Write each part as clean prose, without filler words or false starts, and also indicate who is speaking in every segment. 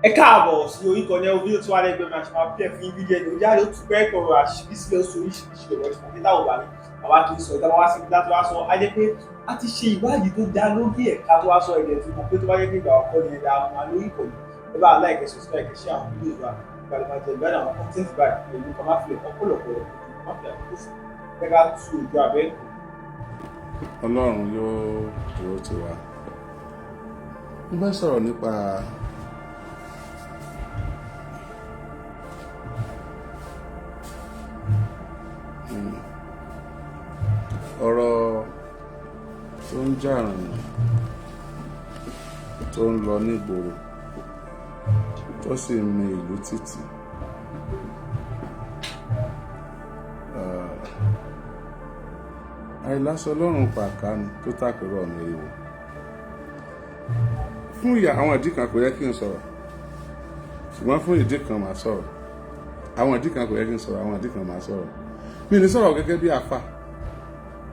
Speaker 1: Ẹ káàbọ̀ sí orí ìkànnì fídíò tí wàá lẹ́gbẹ̀ẹ́ máa ṣe máa pẹ́ fún fídíò ẹni ojú àlọ́ tún pẹ́ kọ̀rọ̀ àṣírí sílẹ̀ oṣù oríṣiríṣi ọ̀rọ̀ ìṣòwò nígbà wò bá ní àwa kì í sọ ìdáwọ́ wá sí ibi láti wá sọ á jẹ́ pé a ti ṣe ìwádìí tó dá lórí ẹ̀ka tó wá sọ ẹ̀dẹ̀ tí mo pé tó bá jẹ́ pé ìgbà ọkọ ni ẹ̀dá àwọn máa lórí ìkànnì ẹ bá láìkẹ́ subscribe kẹ́ ṣe àwọn fídíò wa ìgbàlẹ̀ máa jẹ ìgbàlẹ̀ àwọn content báyìí pẹ̀lú kan máa fi ọ̀pọ̀lọpọ̀ máa fi àkókò sí ẹ ká tu ojú abẹ́.
Speaker 2: Ọlọ́run yóò dúró tì wá. Mo fẹ́ sọ̀rọ̀ nípa ọ̀rọ̀ tó ń jà rìn tó ń lọ nígboro tó sì ń mi ìlú títì. Àìláṣọ Ọlọ́run pàkánù tó tàpérò ọ̀nà èèwọ̀. Fún àwọn ìdí kan kò yẹ kí n sọ̀rọ̀, ṣùgbọ́n fún ìdí kan màá sọ̀rọ̀. Àwọn ìdí kan kò yẹ kí n sọ̀rọ̀, àwọn ìdí kan màá sọ̀rọ̀. Mi ní sọ̀rọ̀ gẹ́gẹ́ bí àfà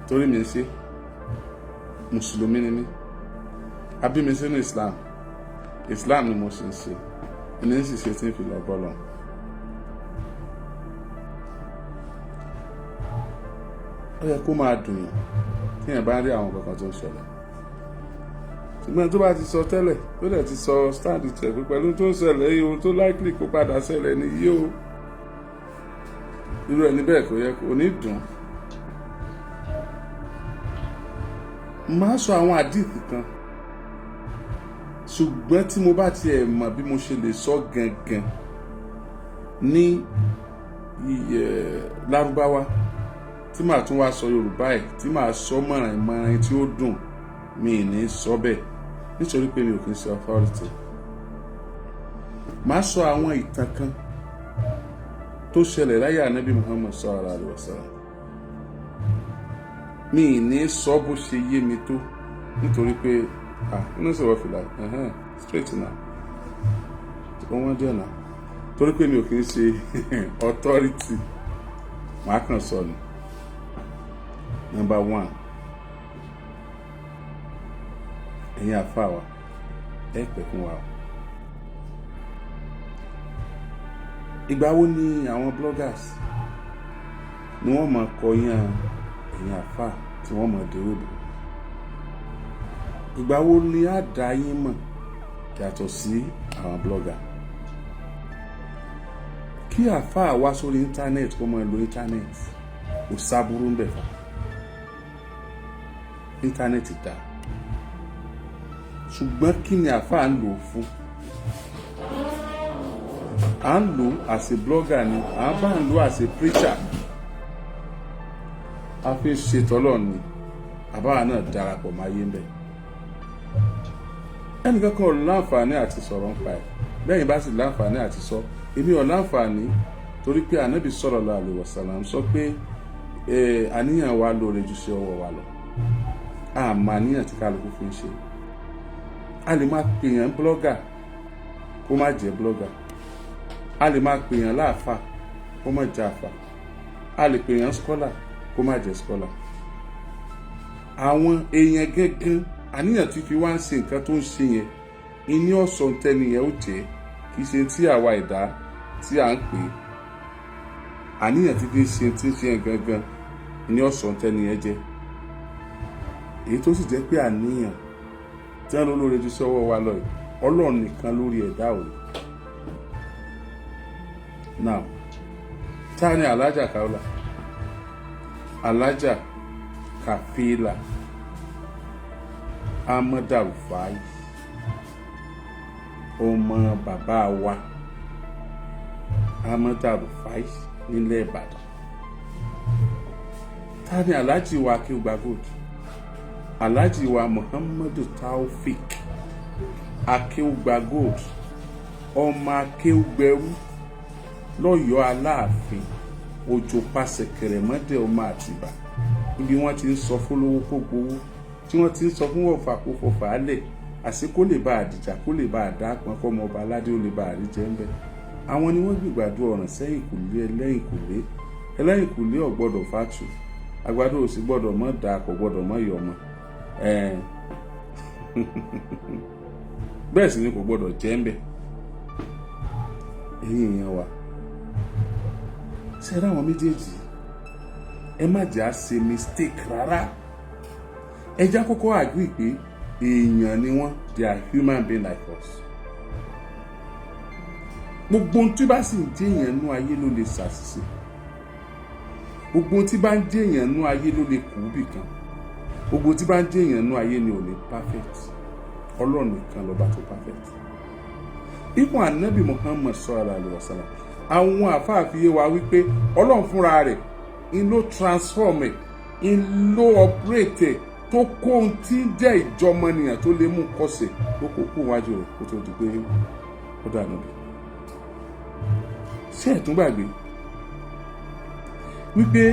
Speaker 2: torí mi ń ṣe mùsùlùmí ni mí, a bí mi sínú Islam ni mo sì ń ṣe, ẹni ń sì ṣe tí ń fi lọ bọ́lọ̀. Ó yẹ kó máa dùn yàn tí yàn bá rí àwọn kankan tó ń ṣẹlẹ̀, ṣùgbọ́n tó bá ti sọ tẹ́lẹ̀ tó dẹ̀ ti sọ stáàdì tẹ̀ pé pẹ̀lú tó ń ṣẹlẹ̀ yìí ohun tó likely kó padà ṣẹlẹ̀ ni yìí o, irú ẹni bẹ́ẹ̀ kò yẹ kó ní dùn. Máa sọ àwọn àdìsí kan, ṣùgbọ́n tí mo bá tiẹ̀ mọ̀ bí mo ṣe lè sọ gangan ní Lárúbáwá tí màá tún wá sọ Yorùbá ẹ̀ tí màá sọ mọ̀ràn tí ó dùn, mi ì ní sọ bẹ́ẹ̀ nítorí pé mi ò kì í ṣe authority. Màá sọ àwọn ìtàn kan tó ṣẹlẹ̀ láyé Ànábì Muhammad sallallahu alaihi wasallam. Mi ì ní sọ bó ṣe yé mi tó nítorí pé inú sọ̀rọ̀ fìlà straight now wọ́n díẹ̀ náà torí pé mi ò kì í ṣe authority. Màá kàn sọ ni. Number 1, ẹ̀yin àfáà wa ẹ pẹ̀ fún wa. Ìgbà wo ni àwọn bloggers ni wọ́n máa kọyán ẹ̀yin àfáà tí wọ́n máa dèrò bò? Ìgbà wo ni á dá yín mọ̀ yàtọ̀ sí àwọn blogger? Kí àfáà wá sórí íńtánẹ́ẹ̀tì kó máa lo íńtánẹ́ẹ̀tì kò sábúrú ń bẹ̀ fà. Íńtánẹ́ẹ̀tì dá, ṣùgbọ́n kí ni àfáà ń lò fún? À ń lò as a blogger ni, à ń bá ń lò as a preacher. A fi ṣètò Ọlọ́run ni, àbáwá náà darapọ̀ máa yé ń bẹ̀. Ẹnìkan kan ò láǹfààní àti sọ̀rọ̀ nípa ẹ̀, bẹ́ẹ̀ bá sì láǹfààní àti sọ, èmi ò láǹfààní torí pé Ànábì sallallahu alaihi wasallam sọ pé àníyàn wa lóore ju sí ọwọ́ wa lọ. Àmọ́ àníyàn tí kálukú fi ń ṣe. A lè máa pèèyàn blogger kó má jẹ́ blogger. A lè máa pèèyàn láàfà kó má jẹ́ àfà. A lè pèèyàn scholar kó má jẹ́ scholar. Àwọn èèyàn gángan àníyàn tí fi wá ń ṣe nǹkan tó ń ṣe yẹn ìní ọ̀sán tẹ́niyẹn ó jẹ́, kì í ṣe tí àwa ẹ̀dá tí à ń pè é. Àníyàn tí fi ń ṣe tí ń ṣe yẹn gangan ìní ọ̀sán tẹ́niyẹn jẹ́. Èyí tó sì jẹ́ pé àníyàn tí wọ́n lóore ju sọ́wọ́ wa lọ yìí, Ọlọ́run nìkan lórí ẹ̀dá ò rí. Now, ta ni Alhaja Kawulat? Alhaja Kafila Amọ́dàrúfáì, ọmọ bàbá wa Amọ́dàrúfáì nílẹ̀ Ìbàdàn. Ta ni Alhaji wa Akéwùgbà Gold? Alhaji wa Muhammadu Taofik Akéwùgbà Gold, ọmọ Akéwùgbẹ̀rú lọ́yọ̀ọ́ Aláàfin, òjò pàṣẹkẹrẹ mọ́dẹ ọmọ Àtìbà, ibi wọ́n ti ń sọ fún lówó kó gbowó, tí wọ́n ti ń sọ fún wọ̀fà kó fọfà á lẹ̀, àṣé kó lè bá àdìjà kó lè bá àdá pọn kọ́mọ ọba aládé ó lè bá àríjẹ ń bẹ̀. Àwọn ni wọ́n gbìgbàdo ọ̀ràn sẹ́yìn kùlé ẹlẹ́yìn kùlé ò gbọ́dọ̀ fàtù, àgbàdo ò sì gbọ́dọ̀ mọ́ dà, kò gbọ́dọ̀ mọ́ yọ ọmọ. bẹ́ẹ̀ sì ni kò gbọdọ̀ jẹ́ ń bẹ̀. ẹ̀yin èèyàn wa ṣe ráwọn méjèèjì ẹ má jẹ́ á ṣe mistake rárá. Ẹ já kọ́kọ́ agree pé èèyàn ni wọ́n, they are human being like us. Gbogbo ohun tí bá sì ń jẹ́ èèyàn nú ayé ló lè ṣàṣìṣe. Gbogbo ohun tí bá ń jẹ́ èèyàn nú ayé ló lè kú bì kan. Gbogbo tí bá ń jẹ́ èèyàn nú ayé ni ò lè perfect. Ọlọ́run nìkan lọ́ba tó perfect. Ipò ànábì Muhammad sallallahu alaihi wasallam, àwọn àfáà fi yé wa wípé Ọlọ́run fúnra rẹ̀ ń ló transform ẹ̀, ń ló operate ẹ̀, tó kó ohun tí ń jẹ́ ìjọmọnìyàn tó lè mú kọsẹ̀ ló kó kú wájú rẹ̀ kó tó di pé ó dànù bí. Ṣé ẹ̀ tún gbàgbé wípé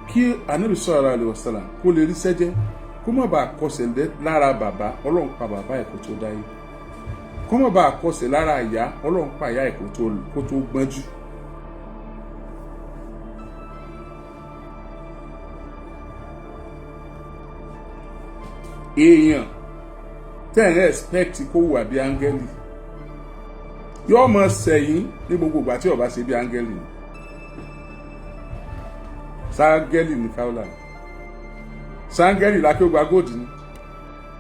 Speaker 2: kí ànábì sallallahu alaihi wasallam kó lè rí sẹ́jẹ́ kó má bàa kọsẹ̀ lára bàbá, Ọlọ́run pa bàbá ẹ̀ kó tó dáyé. Kó má bàa kọsẹ̀ lára ìyá, Ọlọ́run pa ìyá ẹ̀ kó tó gbọ́njú. Èèyàn tẹ́ ẹ̀ expect kó wà bí áńgẹ́lì yóò mọ sẹ́yìn ní gbogbo ìgbà tí ó bá ṣe bí áńgẹ́lì ni. Sáńgẹ́lì ní Kawulat, sáńgẹ́lì la kí ó gba góòdì ni,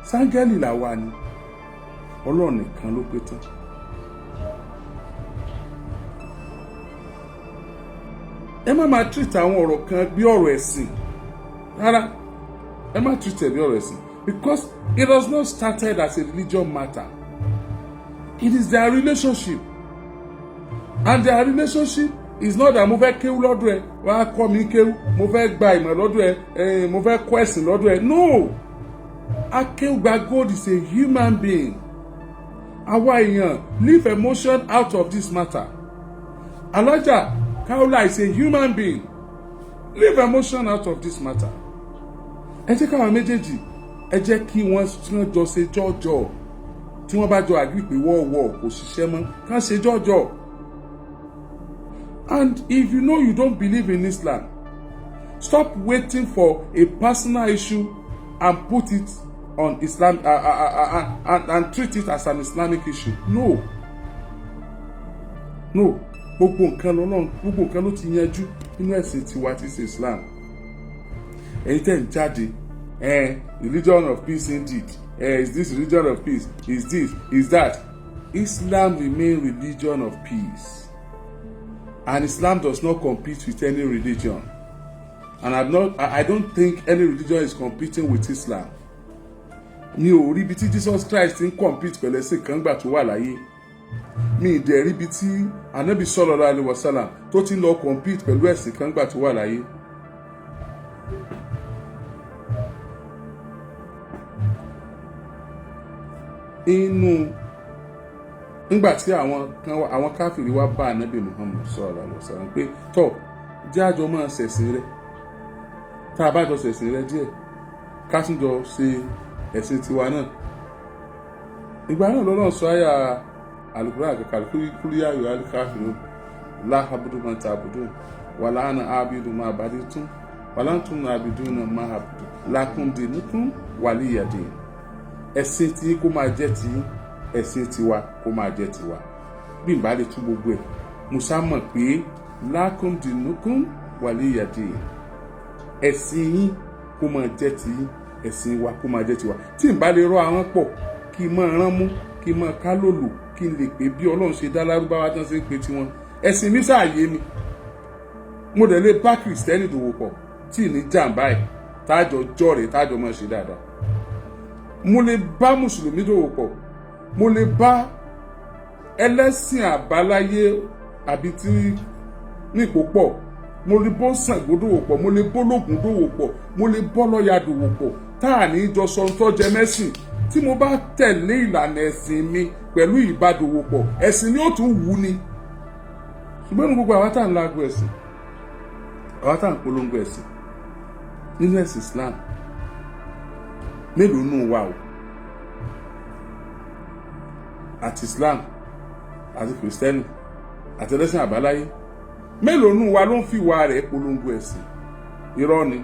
Speaker 2: sáńgẹ́lì là wà ní. Ọlọ́run nìkan ló pé tán. Ẹ má máa treat àwọn ọ̀rọ̀ kan bí ọ̀rọ̀ ẹ̀sìn rárá. Ẹ má treat ẹ̀ bí ọ̀rọ̀ ẹ̀sìn. Because it was not started as a religion matter. It is their relationship. And their relationship is not that mo fẹ́ kéwú lọ́dọ̀ ẹ, wàá kọ́ mi kéwú, mo fẹ́ gba ìmọ̀ lọ́dọ̀ ẹ, mo fẹ́ kọ́ ẹ̀sìn lọ́dọ̀ ẹ. No! Akéwùgbà Gold is a human being. Àwa èèyàn, leave emotion out of this matter. Alhaja Kawulat is a human being. Leave emotion out of this matter. Ẹ jẹ́ káwọn méjèèjì, ẹ jẹ́ kí wọ́n jọ ṣe jọ́jọ́. Tí wọ́n bá jọ agree pé wọ́ọ̀wọ́ kò ṣiṣẹ́ mọ́, kàn ṣe jọ́jọ́. And if you know you don't believe in Islam, stop waiting for a personal issue and put it on Islam and treat it as an Islamic issue. No. Gbogbo nǹkan ló ti yanjú nínú ẹ̀sìn tiwa tí ṣe Islam. Ẹ̀yin tẹ́ ń jáde, religion of peace indeed. Is this religion of peace? Is this? Is that? Islam remains religion of peace. And Islam does not compete with any religion. And I don't think any religion is competing with Islam. Mi ò rí bí tí Jesus Christ ń compete pẹ̀lú ẹ̀sìn kan gbà tó wà láyé. Mi ì dẹ̀ rí bí tí Ànábì sallallahu alaihi wasallam tó ti lọ compete pẹ̀lú ẹ̀sìn kan gbà tó wà láyé. Nígbà tí àwọn káfìrí wá bá Ànábì Muhammad sallallahu alaihi wasallam pé tọ́ jẹ́ àjọ máa ṣẹ̀sìn rẹ̀, tá a bá jọ ṣẹ̀sìn rẹ̀ díẹ̀ ká tún jọ ṣe ẹ̀sìn tiwa náà. Ìgbà náà lọ́nà sọ àyà Al-Qur'an àkàkà kúrúyà yóò alikafirun la abudu ma ta'budun wala ana abidu ma abadtum wala antum abiduna ma abudu lakum dinukum waliya din. Ẹ̀sìn tí kó máa jẹ́ ti ẹ̀sìn tiwa kó máa jẹ́ tiwa. Bí n bá lè tú gbogbo ẹ̀, Musa mọ̀ pé lakum dinukum waliya din. Ẹ̀sìn yín kó máa jẹ́ ti ẹ̀sìn wa kó máa jẹ́ tiwa. Tí n bá lè rọ àwọn pọ̀ kí n máa rán mú, kí n máa ká lòlò, kí n lè pè bí Ọlọ́run ṣe dá Lárúbáwá tán ṣe ń pè tiwọn. Ẹ̀sìn mi ṣàyè mi. Mo dẹ̀ lè bá Kìrìsìtẹ́nì dòwò pọ̀ tí ì ní jàǹbá ẹ̀ tájọ jọ̀rẹ̀ tájọ máa ṣe dáadáa. Mo lè bá Mùsùlùmí dòwò pọ̀, mo lè bá ẹlẹ́sìn àbáláyé àbí tí ní ìkópọ̀, mo lè bọ́ Ṣàngó dòwò pọ̀, mo lè bọ́ Ológun dòwò pọ̀, mo lè bọ́ lọ́ya dòwò pọ̀, tá à ní jọ sọ tó jẹ mẹ́sìn. Tí mo bá tẹ̀lé ìlànà ẹ̀sìn mi pẹ̀lú ìbádòwò pọ̀, ẹ̀sìn ni ó tún wù ni. Ṣùgbọ́n gbogbo àwa tá à ń lágbo ẹ̀sìn, àwa tá à ń polongo ẹ̀sìn nínú ẹ̀sìn Islam, mélòó nù wà o? Àti Islam àti Kìrìsìtẹ́nì àti ẹlẹ́sìn àbáláyé, mélòó nù wa ló ń fi ìwà rẹ̀ polongo ẹ̀sìn? Irọ́ ni.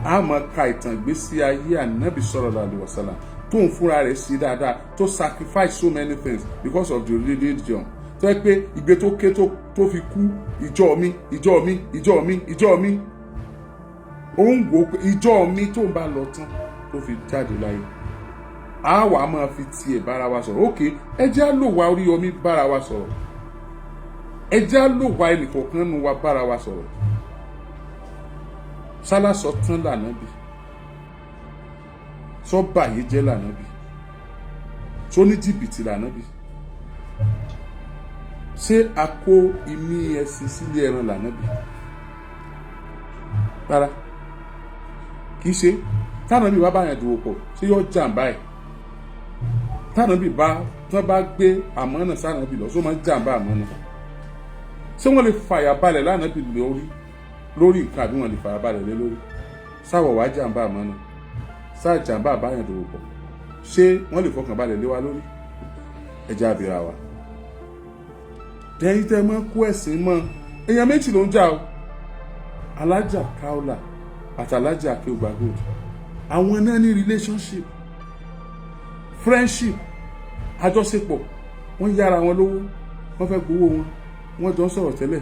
Speaker 2: A máa ka ìtàn ìgbésí ayé Ànábì sallallahu alaihi wasallam tó ń fúnra rẹ̀ sí dáadáa tó sacrifice so many things because of the religion tó yẹ pé ìgbé tó ké tó fi kú ìjọ mi ìjọ mi ìjọ mi ìjọ mi ó ń wò pé ìjọ mi tó ń bá lọ tán tó fi jáde láyé a wà máa fi tiẹ̀ bára wa sọ̀rọ̀ ok ẹ jẹ́ á lò wá Oríyọmí bára wa sọ̀rọ̀ ẹ jẹ́ á lò wá ẹnìkọ̀ọ̀kan nu wa bára wa sọ̀rọ̀ sálá sọ tán lànàbì sọ bàyé jẹ́ lànàbì sọ ní jìbìtì lànàbì ṣé a kó imí ẹṣin sílé ẹran lànàbì rárá kì í ṣe tánàbì bá báyàn dòwò pọ̀ ṣé yọ jàǹbá ẹ̀ tánàbì tán bá gbé àmọ́nà sánàbì lọ sọ máa ń jàǹbá àmọ́nà ṣé wọ́n lè fàyà balẹ̀ lánàbì lórí nǹkan àbí wọ́n lè fàyà balẹ̀ lé lórí sáwọ̀ wá jàǹbá àmọ́nà sáà jàǹbá àbáyàn dòwò pọ̀ ṣé wọ́n lè fọkàn balẹ̀ lé wa lórí ẹjẹ́ àbíra wa dẹ́yìn tẹ́ mọ́ kó ẹ̀sìn mọ́ èèyàn méjì ló ń jà o Alhaja Kawulat àti Alhaja Kewugba Gold àwọn náà ní relationship friendship àjọṣepọ̀ wọ́n yára wọn lówó wọ́n fẹ́ gbowó wọn wọ́n jọ ń sọ̀rọ̀ tẹ́lẹ̀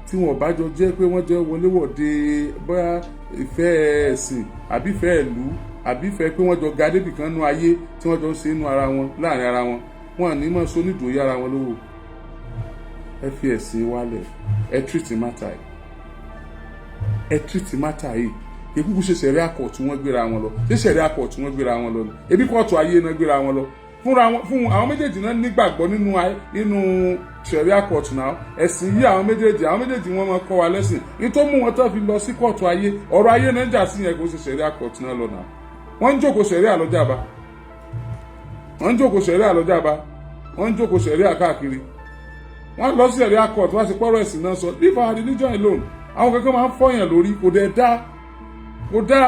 Speaker 2: tí wọn bá jọ jẹ́ pé wọ́n jọ wọléwọ̀de bóyá ìfẹ́ ẹ̀sìn àbí ìfẹ́ ìlú àbí ìfẹ́ pé wọ́n jọ ga débì kan nú ayé tí wọ́n jọ ń ṣe inú ara wọn láàrin ara wọn wọn ní mọ̀ sọ nídòó yára wọn lówó ẹ fi ẹ̀sìn wálẹ̀ ẹ treat matter yìí ẹ treat matter yìí ìkúkú ṣe sẹ̀rí àkọ́ tí wọ́n gbéra wọn lọ ṣé sẹ̀rí àkọ́ tí wọ́n gbéra wọn lọ ni ebi kóòtù ayé náà gbéra wọn lọ fún àwọn méjèèjì náà nígbàgbọ́ nínú sẹ̀rí àkọ́tù náà ẹ̀sìn yìí àwọn méjèèjì wọ́n máa kọ́ wa lẹ́sìn ní tó mú wọn tó fi lọ sí kóòtù ayé ọ̀rọ̀ ayé náà ń jà sí yẹn kó ṣe sẹ̀rí àkọ́tù náà lọ náà wọ́n ń jókòó sẹ̀rí àlọ́jàba wọ́n ń jókòó sẹ̀rí àlọ́jàba wọ́n ń jókòó sẹ̀rí àkáàkiri wọ́n lọ sí sẹ̀rí àkọ́tù wọ́n ti pọ́rọ̀ ẹ̀sìn náà sọ leave our religion alone àwọn kankan máa ń fọyàn lórí kò dẹ̀ dá kò dá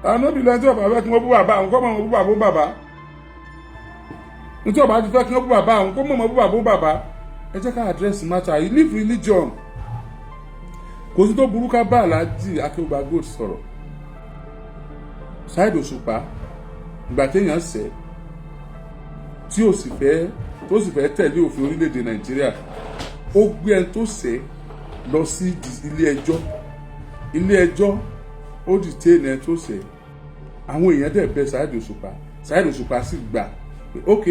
Speaker 2: àwọn òbí lẹ́yìn tí ọ̀bà fẹ́ kí wọ́n bú bàbá àwọn kọ́ mọ̀ wọ́n bú bàbá bàbá nítorí ọ̀bà ti fẹ́ kí wọ́n bú bàbá àwọn kọ́ mọ̀ wọ́n bú bàbá bàbá ẹ jẹ́ ká address matter yìí leave religion kò sí tó burú ká bá Alhaji Kewugba Gold sọ̀rọ̀ Saheed Òṣùpá ìgbà téèyàn ṣẹ̀ tí ó sì fẹ́ tẹ̀lé òfin orílẹ̀-èdè Nàìjíríà ó gbé ẹni tó ṣẹ̀ lọ sí ilé ẹjọ́ ó detain ẹ tó ṣẹ̀ àwọn èèyàn dẹ̀ bẹ̀ Saheed Òṣùpá sì gbà pé ok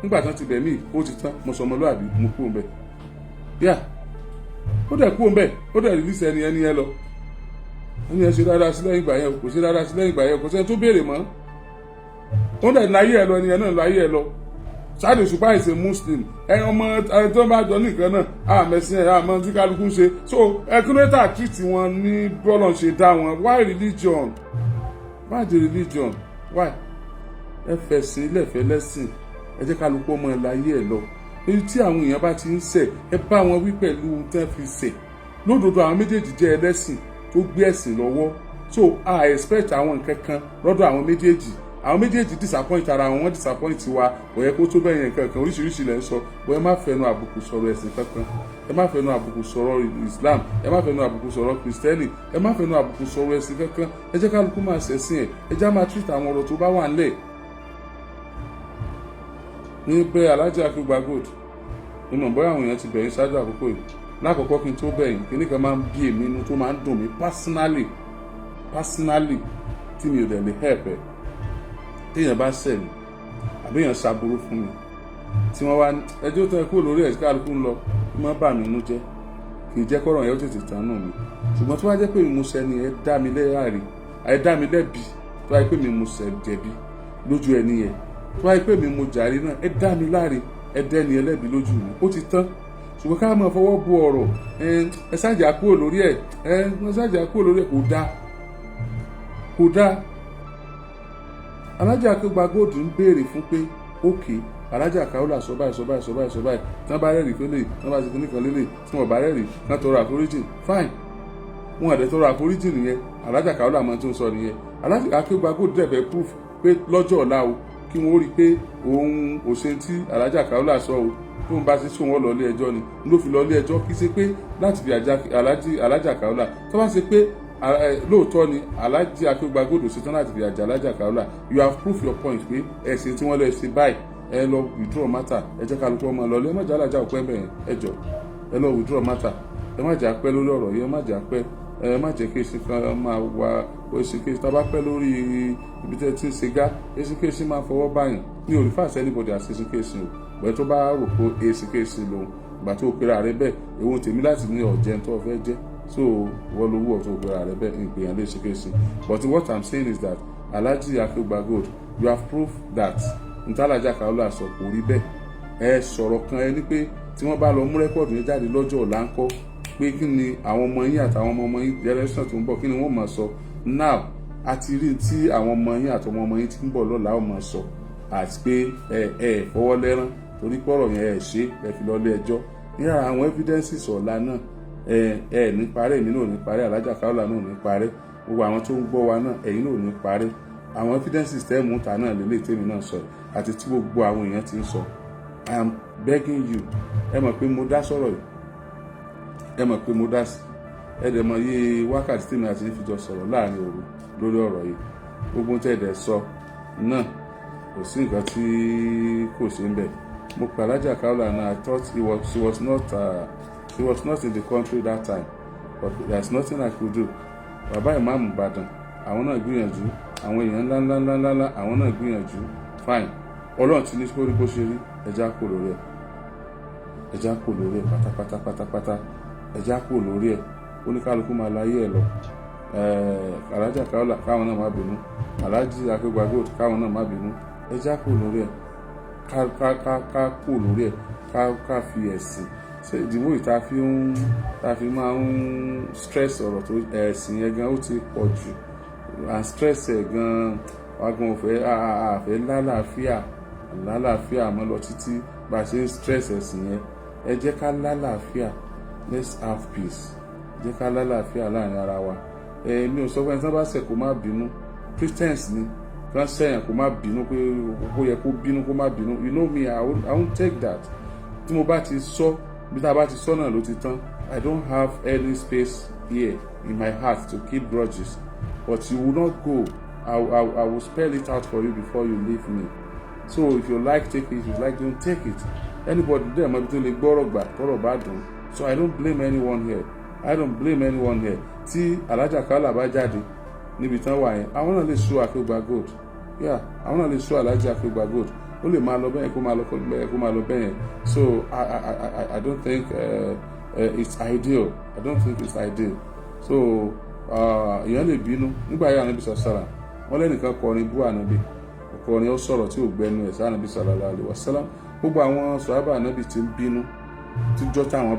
Speaker 2: nígbà tán ti bẹ̀ mí ó ti tán mo sọ ọmọlúwàbí mo kú òun bẹ̀ yá ó dẹ̀ kú òun bẹ̀ ó dẹ̀ release ẹni yẹn lọ ẹni yẹn ṣe dáadáa sí lẹ́yìn ìgbà yẹn kò ṣe dáadáa sí lẹ́yìn ìgbà yẹn kò sẹ́ni tó béèrè mọ́ ó dẹ̀ láyé ẹ lọ ẹni yẹn náà láyé ẹ lọ Saheed Òṣùpá is a Muslim ọmọ tó bá jọ nìkan náà àmẹ́sìn ẹ̀ àmọ́ tí kálukú ń ṣe so ẹkúnrẹ́tà treat wọn ní bọ́lọ̀ ṣe dá wọn why religion why the religion why ẹ fẹ̀sìn ilẹ̀fẹ́ lẹ́sìn ẹ jẹ́ kálukú ọmọ ìláyé ẹ̀ lọ èyí tí àwọn èèyàn bá ti ń ṣẹ̀ ẹ bá wọn wí pẹ̀lú tẹ́ fi ṣẹ̀ lódodo àwọn méjèèjì jẹ́ ẹlẹ́sìn tó gbé ẹ̀sìn lọ́wọ́ so I expect àwọn nǹkan kan lọ́dọ̀ àwọn méjèèjì disappoint ara wọn disappoint wa kò yẹ kó tó bẹ́ẹ̀ yẹn kankan oríṣiríṣi lẹ́ ń sọ bọ́ ẹ má fẹnu àbùkù sọ̀rọ̀ ẹ̀sìn kankan ẹ má fẹnu àbùkù sọ̀rọ̀ Islam ẹ má fẹnu àbùkù sọ̀rọ̀ Kristẹni ẹ má fẹnu àbùkù sọ̀rọ̀ ẹ̀sìn kankan ẹ jẹ́ kálukú máa ṣẹ̀sìn ẹ jẹ́ máa treat àwọn ọ̀rọ̀ tó bá wà ńlẹ̀ ní bẹ́ẹ̀ Alhaji Kewugba Gold nínú bóyá àwọn èèyàn ti bẹ̀yìn ṣáájú àkókò yìí lákọ̀ọ́kọ́ kí n tó bẹ̀yìn kíní kan máa ń bí èmi inú tó máa ń dùn mí personally tí mi ò dẹ̀ lè help ẹ̀ téèyàn bá ṣẹ̀ mí àbí èèyàn ṣàbúrú fún mi tí wọ́n wá ẹjọ́ tó ẹ kúrò lórí ẹ̀ kálukú ń lọ kí wọ́n bà mí inú jẹ́ kì í jẹ́ kọ́rọ̀ yẹn ó tètè tán nù mí ṣùgbọ́n tó wá jẹ́ pé ìmúṣẹ ni ẹ dá mi lẹ́bi tó wáyé pé mi mú ṣẹ̀ jẹ̀bi lójú ẹni yẹn tó wáyé pé mi mú jàre náà ẹ dá mi láre ẹ dẹ́ni ẹlẹ́bi lójú mi ó ti tán ṣùgbọ́n ká máa fọwọ́ bu ọ̀rọ̀ ẹ ṣáàjà kúrò lórí ẹ̀ kò dáa Alhaji Kewugba Gold ń béèrè fún pé ókè Alhaji Kawulat sọ báyìí tí wọ́n bá rẹ́rìí fún lè tí wọ́n bá ti kíní kan lélẹ̀ tí wọ́n bá rẹ́rìí náà tọrọ àforíjì fine wọn àdẹ tọrọ àforíjì nìyẹn Alhaji Kawulat mọ tó ń sọ nìyẹn Alhaji Kewugba Gold dẹ̀ fẹ́ proof pé lọ́jọ́ ọ̀la o kí wọ́n rí i pé òun ò ṣe tí Alhaji Kawulat sọ o tó ń bá ti sún wọn lọ ilé ẹjọ́ ni ló fi lọ ilé ẹjọ́ kí ṣe pé láti fi Alhaji Kawulat tó bá ṣe pé lóòótọ́ ni Alhaji Akeugba Gold ṣetán láti fi àjà Alhaja Kawulat. You have proved your point pé ẹ̀sìn tí wọ́n lè ṣe báyìí ẹ lọ withdraw matter ẹ jẹ́ kálukú ọmọ lọ ẹ má jà Alhaja òpẹ́ bẹ̀yẹn ẹ jọ ẹ lọ withdraw matter ẹ má jà pẹ́ lórí ọ̀rọ̀ yìí ẹ má jà pẹ́ ẹ má jẹ́ kéèsì kan máa wá oṣù kéèsì tábà pẹ́ lórí ibi tẹ́ tí ń ṣe gá èsì kéèsì máa fọwọ́ báyìí ní olùfàṣẹ anybody àti èsì kéèsì o bẹ́ẹ̀ tó bá rò pé èsì kéèsì lòun ìgbà tó pera rẹ bẹ́ẹ̀ èwo tèmi láti ní ọ̀jẹ̀ tó fẹ́ jẹ́ so wọ́n lówó ọ̀tún pera rẹ bẹ́ẹ̀ ìpèyàn lè ṣe kéèsì but what I'm saying is that Alhaji Akeugba Gold you have proved that nta Alhaja Kawulat sọ kò rí bẹ́ẹ̀ ẹ sọ̀rọ̀ kan ẹ ní pé tí wọ́n bá lọ mú rẹ́kọ̀dù yẹn jáde lọ́jọ́ ọ̀la ńkọ́ pé kí ni àwọn ọmọ yín àtàwọn ọmọ yín generation tó ń bọ̀ kí ni wọ́n máa sọ now àti rí tí àwọn ọmọ yín àtàwọn ọmọ yín tí ń bọ̀ lọ́la ó máa sọ àti pé ẹ fọwọ́ lẹ́rán torí pọ̀rọ̀ yẹn ẹ ṣe ẹ fi lọ ilé ẹjọ́ nígbà àwọn evidences ọ̀la náà ẹ ní parẹ́ èmi náà ò ní parẹ́ Alhaja Kawulat náà ò ní parẹ́ gbogbo àwọn tó ń gbọ́ wa náà ẹ̀yin náà ò ní parẹ́ àwọn evidences tẹ́ mú ta náà lélẹ̀ tèmi náà sọ àti tí gbogbo àwọn èèyàn ti ń sọ I am begging you ẹ mọ̀ pé mo dá sọ̀rọ̀ yìí ẹ mọ̀ pé mo dá sí ẹ dẹ̀ mọ̀ iye wákàtí tèmi àti ní fìjọ sọ̀rọ̀ láàrin òru lórí ọ̀rọ̀ yìí gbogbo tẹ́ dẹ̀ sọ náà kò sí nǹkan tí kò sí ń bẹ̀ mo pe Alhaja Kawulat náà I thought she was not in the country that time but there's nothing I could do bàbá ìmáàmù Ìbàdàn àwọn náà gbìyànjú àwọn èèyàn ńláńláńláńlá àwọn náà gbìyànjú fine Ọlọ́run ti ní sórí bó ṣe rí ẹja kò lórí ẹ̀ pátápátá ẹja kò lórí ẹ̀ oníkálukú máa láyé ẹ̀ lọ Alhaja Kawulat káwọn náà má bínú Alhaji Akeugba Gold káwọn náà má bínú ẹja kò lórí ẹ̀ ká kò lórí ẹ̀ ká fi ẹ̀sìn ṣe ìdìbò ìta fi máa ń stress ọ̀rọ̀ tó ẹ̀sìn yẹn gan ó ti pọ̀ jù and stress ẹ̀ gan wagun òfẹ́ àfẹ́ lálàáfíà mọ́ lọ títí bá a ṣe ń stress ẹ̀sìn yẹn ẹ jẹ́ ká lálàáfíà let's have peace jẹ́ ká lálàáfíà láàrin ara wa mi ò sọ pé ẹni tí wọ́n bá ṣẹ̀ kó má bínú Christians ni kan ṣẹ̀yàn kó má bínú pé ó yẹ kó bínú kó má bínú you know me I won't take that tí mo bá ti sọ bí tá a bá ti sọ náà ló ti tán I don't have any space here in my heart to keep grudges but you will not go I will spell it out for you before you leave me so if you like take it if you like don't take it anybody there mọ ibi tó lè gbọ́rọ̀ gbà tọ́rọ̀ bá dùn so I don't blame anyone here tí Alhaja Kawulat bá jáde níbi tán wà yẹn àwọn náà lè sue Akeugba Gold àwọn náà lè sue Alhaji Akeugba Gold ó lè máa lọ bẹ́ẹ̀ kó máa lọ bẹ́ẹ̀ so I don't think it's ideal so èèyàn lè bínú nígbà yà Ànábì sàlá wọ́n lẹ́nìkan kọrin bú Ànábì kọrin ó sọ̀rọ̀ tí ò gbẹnu ẹ̀ sí Ànábì sallallahu alaihi wasallam gbogbo àwọn sọ̀hábà Ànábì ti ń bínú tíjọ́ tí àwọn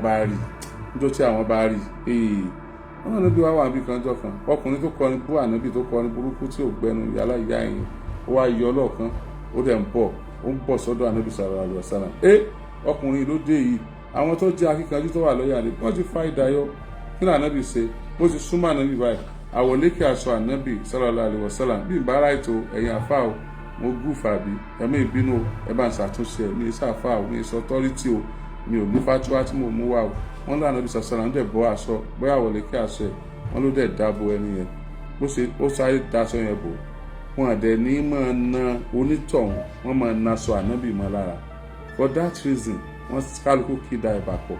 Speaker 2: bá rí wọ́n Ànábì wá wà níbi kan jọ kan ọkùnrin tó kọrin bú Ànábì tó kọrin burúkú tí ò gbẹnu yàrá ìyá ẹ̀yìn ó wá yọ ọlọ́ọ̀kan ó dẹ̀ ń bọ̀ sọ́dọ̀ Ànábì sallallahu alaihi wasallam ọkùnrin ló dé yìí àwọn tó jẹ́ akíkanjú tó wà lọ́yà rẹ̀ wọ́n ti fa ìdáyọ́ kí ni Ànábì ṣe bó ti súnmọ́ Ànábì báyìí àwọ̀lékè aṣọ Ànábì sallallahu alaihi wasallam bí ìbára ètò ẹ̀yìn àfà o mo gúfà bí ẹ̀mí ìbínú ẹ bá ń ṣàtúnṣe mi ní sáfà o mi ní sọtọ́rítì o mi ò ní fatuwa tí mo mú wá o wọ́n lọ Ànábì sallallahu alaihi wasallam dẹ̀ bọ́ aṣọ bóyá àwọ̀lékè aṣọ ẹ̀ wọ́n ló dẹ̀ dáàbò ẹni yẹn ó sáré daṣọ yẹn bò wọn àdẹ ní máa na onítọ̀hún wọ́n máa naṣọ Ànábì mọ́ lára for that reason wọ́n kálukú kí da ẹ̀bà pọ̀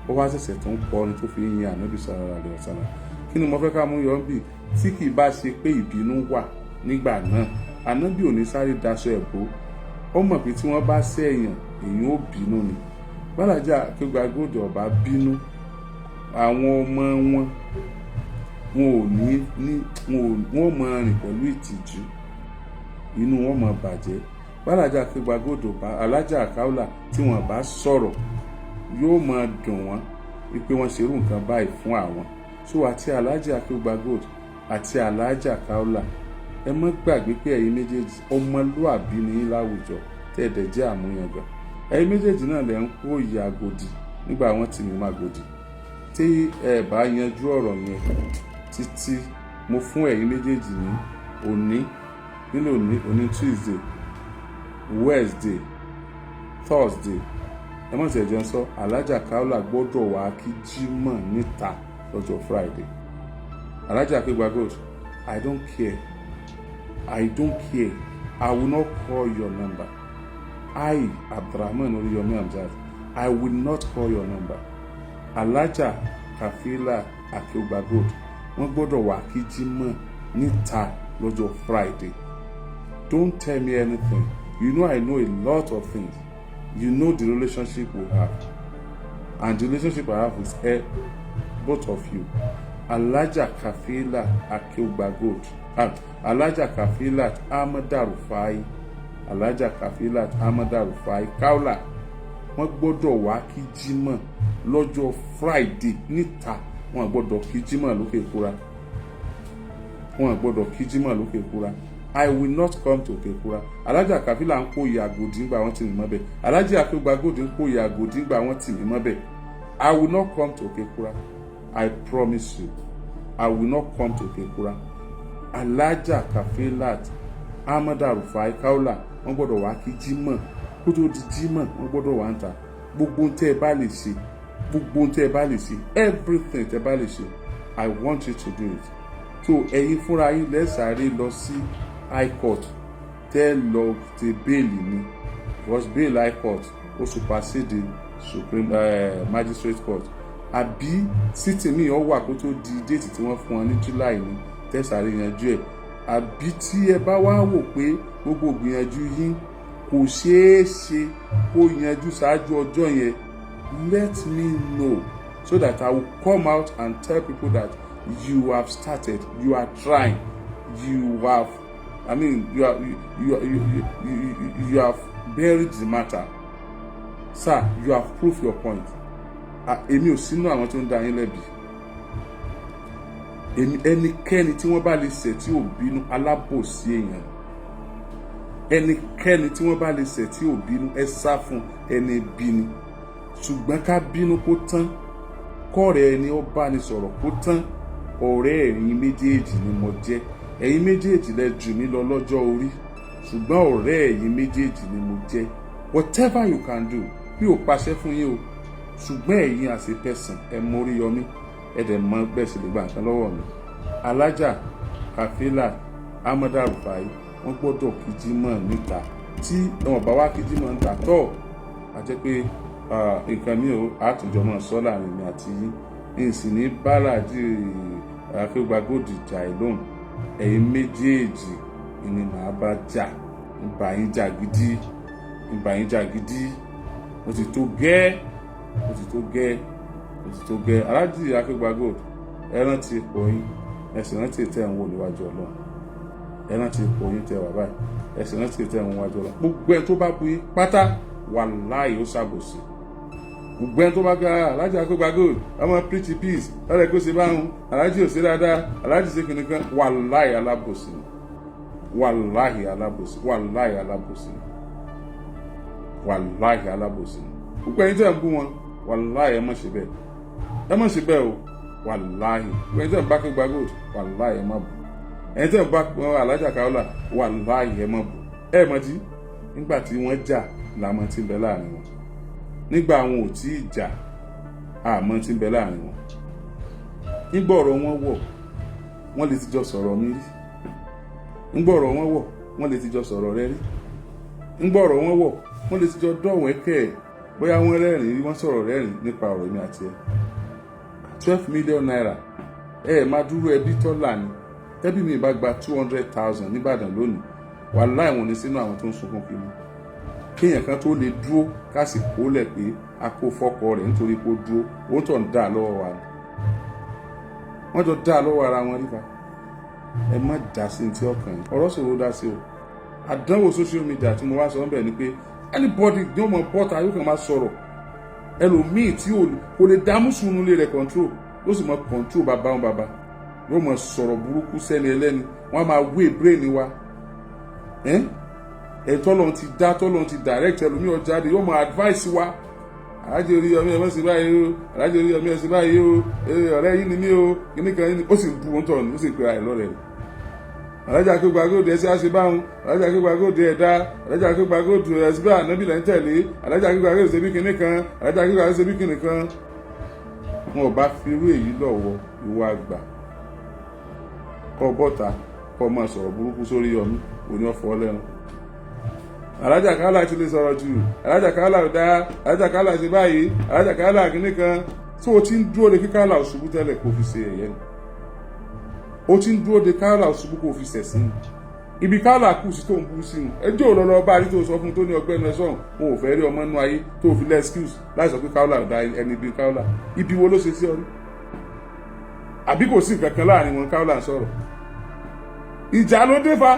Speaker 2: ó wá ṣẹ̀ṣẹ̀ tó ń kọrin tó fi yin Ànábì sallallahu alaihi wasallam kí ni mo fẹ́ ká mú yọ bí tí kì í bá ṣe pé ìbínú wà nígbà náà Ànábì ò ní sáré daṣọ ẹ̀ bò ó mọ̀ pé tí wọ́n bá ṣẹ̀yàn èèyàn ó bínú ni Alhaja Akeugba Gold ọba bínú àwọn ọmọ wọn wọn máa rìn pẹ̀lú ìtìjú inú wọn máa bàjẹ́ Alhaja Akeugba Gold ọba Alhaja Kawulat tí wọ́n bá sọ̀rọ̀ yóò máa dùn wọ́n wípé wọ́n ṣerú nǹkan báyìí fún àwọn so àti Alhaja Akeugba Gold àti Alhaja Kawulat ẹ má gbàgbé pé ẹ̀yin méjèèjì ọmọlúàbí ni yín láwùjọ tẹ́ẹ̀dẹ̀ jẹ́ àmúyangàn ẹ̀yin méjèèjì náà lè ń kó ìyà Agodi nígbà wọ́n ti mú Agodi tí ẹ bá yanjú ọ̀rọ̀ yẹn títí mo fún ẹ̀yin méjèèjì ní òní Tuesday Wednesday Thursday ẹ mọ̀ sí ẹ̀jẹ̀ ń sọ Alhaja Kawulat gbọ́dọ̀ wá kí Jímọ̀ níta lọ́jọ́ Friday Alhaja Akeugba Gold, I don't care. I don't care. I will not call your number. I, Abdurrahman Oriyomi Hamzat, I will not call your number. Alhaja Akeugba Gold, wọ́n gbọ́dọ̀ wá kí Jímọ̀ níta lọ́jọ́ Friday. Don't tell me anything. You know I know a lot of things. You know the relationship we have. And the relationship I have with both of you. Alhaja Akeugba Gold. Alhaja Ahmada Rufai. Alhaja Ahmada Rufai. Kawulat. Wọ́n gbọ́dọ̀ wá kí Jímọ̀ lọ́jọ́ Friday níta. Wọ́n gbọ́dọ̀ kí Jímọ̀ lókè kúra. Wọ́n gbọ́dọ̀ kí Jímọ̀ lókè kúra. I will not come to Okekura. Alhaja Kafila ń kó ìyà àgòdì ńgbà wọ́n tì mí mọ́bẹ̀. Alhaja Akeugba Gold ń kó ìyà àgòdì ńgbà wọ́n tì mí mọ́bẹ̀. I will not come to Okekura. I promise you. I will not come to Okekura. Alhaja Ahmada Rufai Kawulat wọ́n gbọ́dọ̀ wá kí Jímọ̀. Kó tó di Jímọ̀ wọ́n gbọ́dọ̀ wá ń ta. Gbogbo ohun tẹ́ ẹ bá lè ṣe. Gbogbo ohun tẹ́ ẹ bá lè ṣe. Everything tẹ́ ẹ bá lè ṣe. I want you to do it. So ẹ̀yin fúnra yín lẹ́sàárẹ̀ lọ sí High Court tell lọ ti bẹ́ẹ̀lì ni because bail High Court ó supersede Supreme Magistrate Court àbí sítì mi ọ̀ wà kó tó di déètì tí wọ́n fún wọn ní July ní tẹ̀sàrí yanjú ẹ̀ àbí tí ẹ bá wá wò pé gbogbo gbìyànjú yín kò ṣeé ṣe kó yanjú ṣáájú ọjọ́ yẹn let me know so that I will come out and tell people that you have started, you are trying, you have you have buried the matter. Sir, you have proved your point. Èmi ò sínú àwọn tó ń dá yín lẹ́bi. Ẹnikẹ́ni tí wọ́n bá lè ṣẹ̀ tí ò bínú alábòsí èèyàn. Ẹnikẹ́ni tí wọ́n bá lè ṣẹ̀ tí ò bínú ẹ sá fún ẹni bínú. Ṣùgbọ́n ká bínú kó tán. Kọ́rẹ́ ẹni ó bá ní sọ̀rọ̀ kó tán. Ọ̀rẹ́ ẹ̀yin méjèèjì ni mo jẹ́. Ẹ̀yin méjèèjì lẹ jù mí lọ lọ́jọ́ orí ṣùgbọ́n ọ̀rẹ́ ẹ̀yin méjèèjì ni mo jẹ́. Whatever you can do bí o pàṣẹ fún yín o ṣùgbọ́n ẹ̀yin as a person ẹ mọ Oriyomi ẹ dẹ̀ mọ bẹ́ẹ̀ sì lè gba nǹkan lọ́wọ́ mi. Alhaja Ahmada Rufai wọ́n gbọ́dọ̀ kí Jímọ̀ níta tí wọn bá wá kí Jímọ̀ níta tọ́ a jẹ́ pé nǹkan mi ò àtúnjọ mọ́ sọ́là mi àti yín ìsìn ní báràdì Akeugba Gold jà ẹ̀ lóhùn. Ẹ̀yin méjèèjì ni màá bá jà ìbà yín jà gidi ó ti tó gẹ́ Alhaja Akeugba Gold ẹ rántí ipò yín ẹ sì rántí tẹ́ ń wò níwájú Ọlọ́run ẹ rántí ipò yín tẹ́ wà báyìí ẹ sì rántí tẹ́ ń wò níwájú Ọlọ́run gbogbo ẹni tó bá bu yín pátá wàláhì ó ṣàbòsí gbogbo ẹni tó bá gba Alhaja Akeugba Gold ọmọ preach peace ọ̀rẹ́ kó ṣe báwọn Alhaji ò ṣe dáadáa Alhaji ṣe kìnnìkan wàláhì alábòsí gbogbo ẹni tẹ́ ń bú wọn wàláhì ẹ má ṣe bẹ́ẹ̀ o wàláhì gbogbo ẹni tẹ́ ń bá Akeugba Gold wàláhì ẹ má bú ẹni tẹ́ ń bá Alhaja Kawulat wàláhì ẹ má bú ẹ mọ̀ tí nígbà tí wọ́n jà làmọ́ tí ń bẹ láàrin wọn nígbà wọn ò tí ì jà àmọ́ tí ń bẹ láàrin wọn nígbà ọ̀rọ̀ wọn wọ̀ wọ́n lè ti jọ sọ̀rọ̀ mi rí nígbà ọ̀rọ̀ wọn wọ̀ wọ́n lè ti jọ sọ̀rọ̀ rẹ rí nígbà ọ̀rọ̀ wọn wọ̀ wọ́n lè ti jọ dọ̀wọ́ ẹ̀kẹ́ bóyá wọ́n rẹ́rìn wọ́n sọ̀rọ̀ rẹ́rìn nípa ọ̀rọ̀ mi àti ẹ̀ 12 million naira máa dúró ẹbí tọ́lá ni tẹ́bí mi bá gba 200,000 nìbàdàn lónìí wàláhì wọn ní sínú àwọn tó ń sunkún kí mi kéèyàn kan tó lè dúró ká sì kólẹ̀ pé a kó fọ́kọ rẹ̀ nítorí pé ó dúró ó tọ̀ ń dà lọ́wọ́ wa ni wọ́n jọ dà lọ́wọ́ ara wọn nípa ẹ má dá sí ní tí ọkàn yìí ọ̀rọ̀ sòro dá sí o àdánwò social media tí mo wá sọ ọ́nbẹ̀ ni pé anybody ní ọmọ bọ́ta yóò kàn máa sọ̀rọ̀ ẹlòmíì tí kò lè dá mùsùlùmí lè rẹ̀ control ó sì mọ control bàbá wọn bàbá yóò mọ sọ̀rọ̀ burúkú sẹ́ni ẹlẹ́ni wọ́n á máa wé brain wa tọ́lọ́n ti dá tọ́lọ́n ti direct ẹlòmíì ọ̀jáde yóò mọ advice wa Alhaji Oriyomi ẹ má ṣe báyìí o Alhaji Oriyomi ẹ ṣe báyìí o ọ̀rẹ́ yìí ni mí o kìnnìkan yìí ni ó sì bu ohun tọ̀ ní ó sì pe àìlọ́ rẹ̀ Alhaja Akeugba Gold ẹ ṣe àṣebáhùn Alhaja Akeugba Gold ẹ̀dá Alhaja Akeugba Gold ẹ̀sìbá ànábì lẹ́ ń tẹ̀lé Alhaja Akeugba Gold ṣe bí kìnnìkan Alhaja Akeugba Gold ṣe bí kìnnìkan wọn ò bá fi irú èyí lọ́wọ́ ìwọ àgbà kọ́ bọ́ta kọ́ máa sọ̀rọ̀ burúkú sórí Yọ̀mí òní ọ̀fọ̀ lẹ́nu. Alhaja Kawulat ti lè sọ̀rọ̀ jù, Alhaja Kawulat dá, Alhaja Kawulat ṣe báyìí, Alhaja Kawulat kìíní kan. tí o ti ń dúró de kí Kawulat ṣubú tẹ́lẹ̀ kó fi ṣe ẹ̀yẹ ni o ti ń dúró de Kawulat ṣubú kó fi ṣẹ̀sìn ibi Kawulat kù sí tó ń bú sí nu ẹjọ́ òlọ́lọ́ bá rí tó sọ fún tó ní ọgbẹ́nu ẹ̀sọ́ wọn ò fẹ́ rí ọmọ inú ayé tó fi lẹ́ excuse láì sọ pé Kawulat dá ẹni bí Kawulat ibi wo ló ṣe sí ọ ní àbí kò sí nǹkan kan láàrin wọn Kawulat sọ̀rọ̀ ìjà ló dé fa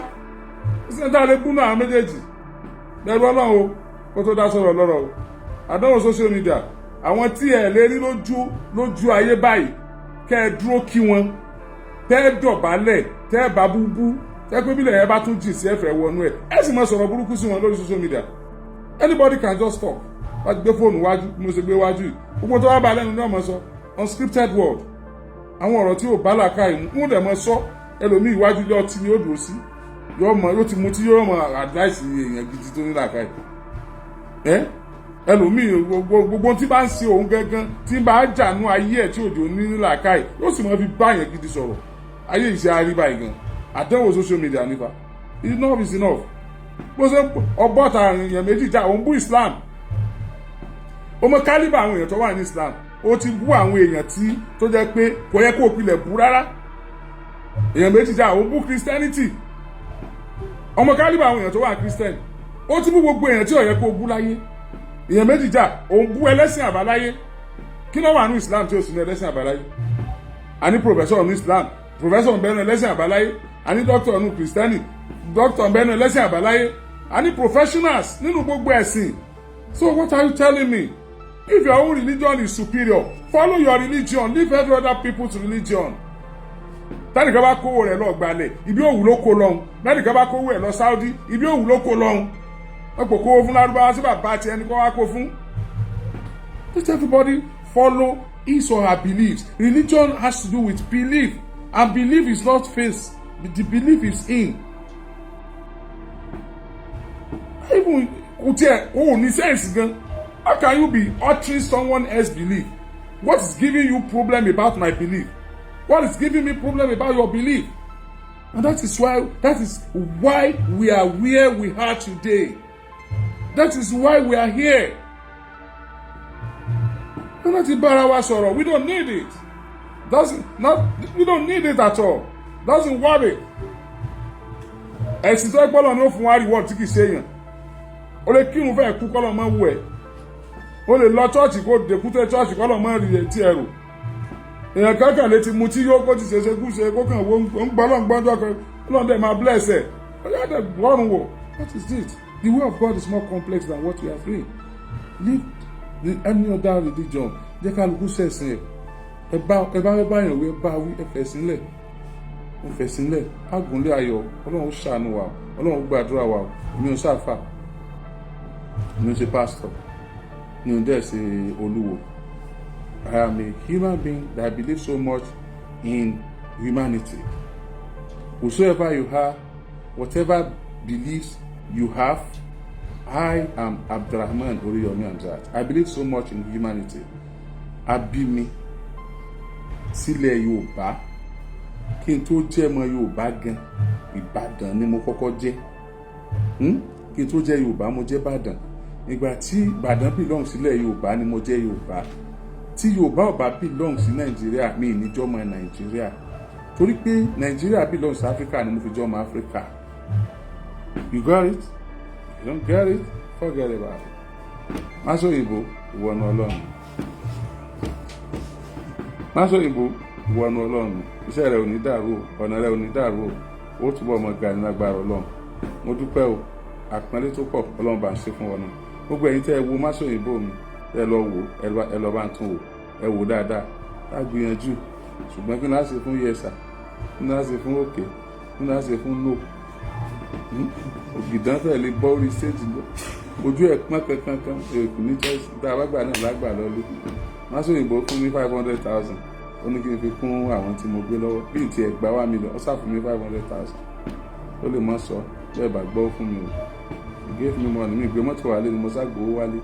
Speaker 2: sẹ́ńtà lè kú náà méjèèjì bẹ̀rù Ọlọ́run o kó tó dá sọ̀rọ̀ lọ́rọ̀ o àdánwò social media àwọn tí ẹ lè rí lójú ayé báyìí kẹ́ ẹ dúró kí wọn tẹ́ ẹ dọ̀bálẹ̀ tẹ́ ẹ bá búbú tẹ́ pé bílẹ̀ ẹ bá tún jì sí ẹ̀fẹ̀ wọnú ẹ̀ ẹ sì máa sọ̀rọ̀ burúkú sí wọn lórí social media anybody can just talk wá gbé fóònù wájú mo ṣe gbé wájú yìí gbogbo tó wá bá lẹ́nu náà mọ̀ sọ unscripted word àwọn ọ̀rọ̀ tí ò bá làákà ìmú ń dẹ̀ mọ̀ sọ ẹlòmíì iwájú ilé ọtí ni ó dùn sí yóò ti mú tí yóò mọ advice èèyàn gidi tó ní làákà ẹ̀ ẹlòmíì gbogbo tí bá ń ṣe òun gangan tí bá jànú ayé ẹ̀ tí òjò ní làákà ẹ̀ yóò sì mọ fi bá yẹn gidi sọ̀rọ̀ ayé ìṣe àríbá ìgan àdánwò social media nípa enough is enough bó ṣe ọgbọ́ta èèyàn méjì já òun bú Islam ọmọ kálíbà àwọn èèyàn tó wà ní Islam ó ti bú àwọn èèyàn tí tó jẹ́ pé kò yẹ kó o pilẹ̀ bú rárá èèyàn méjì já òun bú Christianity ọmọ kálíbà àwọn èèyàn tó wà Christian ó ti bú gbogbo èèyàn tí ò yẹ kó o bú láyé èèyàn méjì já òun bú ẹlẹ́sìn àbáláyé kí ló wà ní Islam tí ó sì ní ẹlẹ́sìn àbáláyé àní professor ní Islam professor ń bẹ́nu ẹlẹ́sìn àbáláyé àní doctor nínú Kristẹni doctor ń bẹ́nu ẹlẹ́sìn àbáláyé àní professionals nínú gbogbo ẹ̀sìn. So what are you telling me? If your own religion is superior, follow your religion, leave every other people's religion. Tẹ́nìkan bá kówó rẹ̀ lọ gbalẹ̀ ibi òwú ló kó lọ́hùn tẹ́nìkan bá kówó rẹ̀ lọ Saudi ibi òwú ló kó lọ́hùn wọ́n kò kówó fún lárúbáwá sí bàbá àti ẹni kó wá kó fún. Let everybody follow his or her beliefs. Religion has to do with belief, and belief is not faith. The belief is in. Even ní sense gan. How can you be altering someone else's belief? What is giving you problem about my belief? What is giving me problem about your belief? And that is why we are where we are today. That is why we are here. We don't need it. We don't need it at all. Doesn't worry. Ẹ̀sìn tó ẹ gbọ́dọ̀ ní ó fún wa reward tí kì í ṣe èèyàn. O lè kírun fẹ́ kú kọ́lọ̀ mọ́ wù ẹ́. O lè lọ chọ́ọ̀chì kó dèkúté chọ́ọ̀chì kọ́lọ̀ mọ́ rí etí ẹrù. Èèyàn kankan lè ti mu tí yóò kó ti ṣe kúṣe kó kàn wọ́n ń gbọ́dọ̀ gbọ́dọ̀ kan Ọlọ́run dẹ̀ máa bless ẹ̀. Ó yá dẹ̀ lọ́rùn wò. What is it? The way of God is more complex than what we are saying. Leave any other religion. Jẹ́ ká lùkú sẹ̀sìn ẹ̀. Ẹ bá yàn wí ẹ bá wí ẹ fẹ̀sìn lẹ̀. Ẹ fẹ̀sìn lẹ̀. Àgùnlé ayọ̀ Ọlọ́run ó ṣàánú wa Ọlọ́run ó gbàdúrà wa mi ò ṣàfà mi ò ṣe pastor mi ò dẹ̀ ṣe olúwo. I am a human being that believes so much in humanity. Whosoever you are, whatever beliefs you have, I am Abdurrahman Oriyomi Hamzat. I believe so much in humanity. Àbí mi sílẹ̀ Yorùbá kí n tó jẹ́ ọmọ Yorùbá gan Ìbàdàn ni mo kọ́kọ́ jẹ́ kí n tó jẹ́ Yorùbá mo jẹ́ Ìbàdàn ìgbà tí Ìbàdàn belong sílẹ̀ Yorùbá ni mo jẹ́ Yorùbá tí Yorùbá ò bá belong sí Nàìjíríà mi níjọ́ ọmọ Nàìjíríà torí pé Nàìjíríà belong sí Africa ni mo fi jẹ́ ọmọ Africa. You got it? You don't get it? Forget about it. Máṣọ òyìnbó ìwọ̀nù Ọlọ́run. Máṣọ òyìnbó ìwọ̀nù Ọlọ́run. Iṣẹ́ rẹ̀ ò ní dàrú o, ọ̀nà rẹ̀ ò ní dàrú o, ó túbọ̀ ọmọ ga ní lágbára Ọlọ́run. Mo dúpẹ́ o, àpọ́nlé tó pọ̀ Ọlọ́run bá ń ṣe fún ọ náà. Gbogbo ẹ̀yin tẹ́ ẹ wo Máṣọ òyìnbó mi, ẹ lọ wò ẹ lọ bá ń tún wò, ẹ wò dáadáa. Á gbìyànjú, ṣùgbọ́n kí n láti ṣe fún yẹsà, kí n láti ṣe fún òkè, kí n láti ṣe fún no. Ògìdán fẹ́ lè bọ́ orí stage lọ ojú ẹ̀ pọ́n kankan èkó ní chelsea tá a bá gbà náà lágbà lọ́lé Máṣọ òyìnbó fún mi 500,000 ó ní kí n fi kún àwọn tí mo gbé lọ́wọ́ bí ìtì ẹ̀ gbá 1 million ó sàfún mi 500,000 ó lè mọ́ sọ bẹ́ẹ̀ bá gbọ́ fún mi o he gave me money mi gbé mọ́tò wálé ni mo ságbówó wálé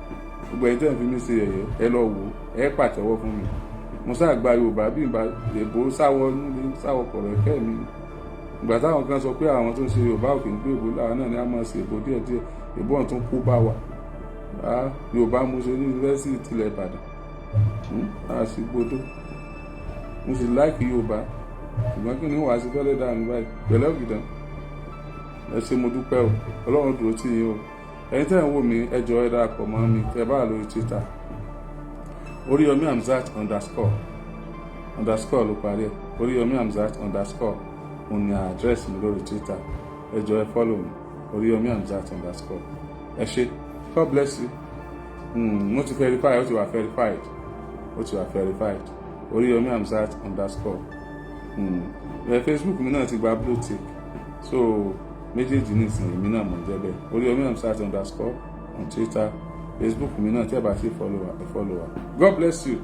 Speaker 2: gbogbo ẹ̀yin tẹ́ ń fi mí ṣe ẹ̀yẹ ẹ lọ wò ẹ pàtẹ́wọ́ fún mi mo sáàgbà Yorùbá bí ìbá èbó sáwọ nílé sáwọ kọ̀rọ̀ ẹ̀kẹ́ mi ìgbà táwọn kan sọ pé àwọn tó ń ṣe Yorùbá ò kì í gbé èbó láwọn náà ni a máa ṣe èbó díẹ̀díẹ̀ èbó ọ̀hún tún kú bá wa Yorùbá mo ṣe ní yunifásitì tilẹ̀ Ìbàdàn àṣìgbodò mo sì láìkì Yorùbá ṣùgbọ́n kí ni wàá sí fẹ́lẹ́ dáa mi báyìí pẹ̀lẹ́ ògìdán ẹ ṣé mo dúpẹ́ o Ọlọ́run dúró tì yín o ẹ̀yin tẹ́ ń wò mí ẹ jọ̀ọ́ ẹ darapọ̀ mọ́ mi tẹ́ bá wà lórí Twitter Oriyomi Hamzat __ ló parí ẹ̀ Oriyomi Hamzat _ òun ni àdírẹ́sì mi lórí Twitter ẹ jọ̀ọ́ ẹ follow mi Oriyomi Hamzat _ ẹ ṣé God bless you mo ti verify ó ti wà verified Oriyomi Hamzat _ Facebook mi náà ti gba blue tick so méjèèjì ní ìsìn èmi náà mọ̀ jẹ́ bẹ́ẹ̀ Oriyomi Hamzat _ on Twitter Facebook mi náà tẹ́ bá sí follow wa God bless you.